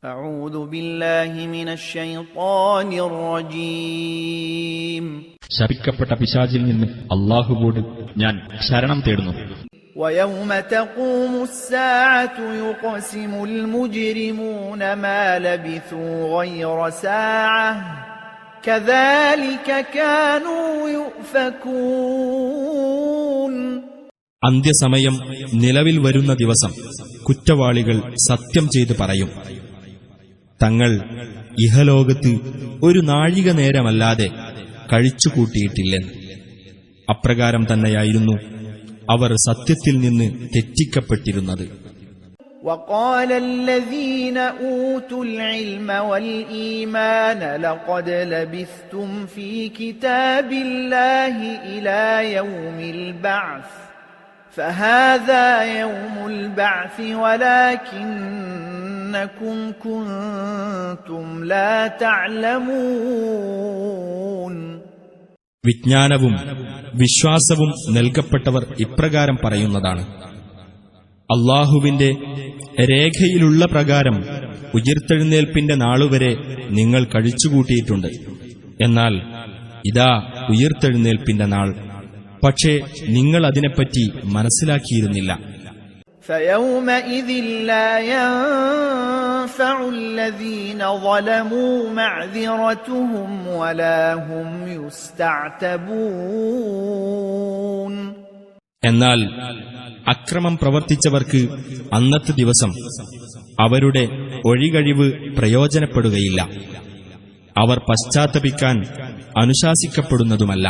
أعوذ بالله من الشيطان الرجيم. ശപിക്കപ്പെട്ട പിശാചിൽ നിന്ന് അല്ലാഹുവോട് ഞാൻ ശരണം തേടുന്നു. ويوم تقوم الساعة يقسم المجرمون ما لبثوا غير ساعة كذلك كانوا يؤفكون. അന്ത്യസമയം നിലവിൽ വരുന്ന ദിവസം കുറ്റവാളികൾ സത്യം ചെയ്ത് പറയും, തങ്ങൾ ഇഹലോകത്ത് ഒരു നാഴിക നേരമല്ലാതെ കഴിച്ചുകൂട്ടിയിട്ടില്ലെന്ന്. അപ്രകാരം തന്നെയായിരുന്നു അവർ സത്യത്തിൽ നിന്ന് തെറ്റിക്കപ്പെട്ടിരുന്നത്. وقال الذين أوتوا العلم والإيمان لقد لبثتم في كتاب الله إلى يوم البعث فهذا يوم البعث ولكنكم كنتم لا تعلمون. വിജ്ഞാനവും വിശ്വാസവും നൽകപ്പെട്ടവർ ഇപ്രകാരം പറയുന്നതാണ്: അല്ലാഹുവിന്റെ രേഖയിലുള്ള പ്രകാരം ഉയിർത്തെഴുന്നേൽപ്പിന്റെ നാളുവരെ നിങ്ങൾ കഴിച്ചുകൂട്ടിയിട്ടുണ്ട്. എന്നാൽ ഇതാ ഉയിർത്തെഴുന്നേൽപ്പിന്റെ നാൾ, പക്ഷേ നിങ്ങൾ അതിനെപ്പറ്റി മനസ്സിലാക്കിയിരുന്നില്ല. فَيَوْمَئِذٍ لَّا يَنفَعُ الَّذِينَ ظَلَمُوا مَعْذِرَتُهُمْ وَلَا هُمْ يُسْتَعْتَبُونَ. എന്നാൽ അക്രമം പ്രവർത്തിച്ചവർക്ക് അന്നത്തെ ദിവസം അവരുടെ ഒഴികഴിവ് പ്രയോജനപ്പെടുകയില്ല. അവർ പശ്ചാത്തപിക്കാൻ അനുശാസിക്കപ്പെടുന്നതുമല്ല.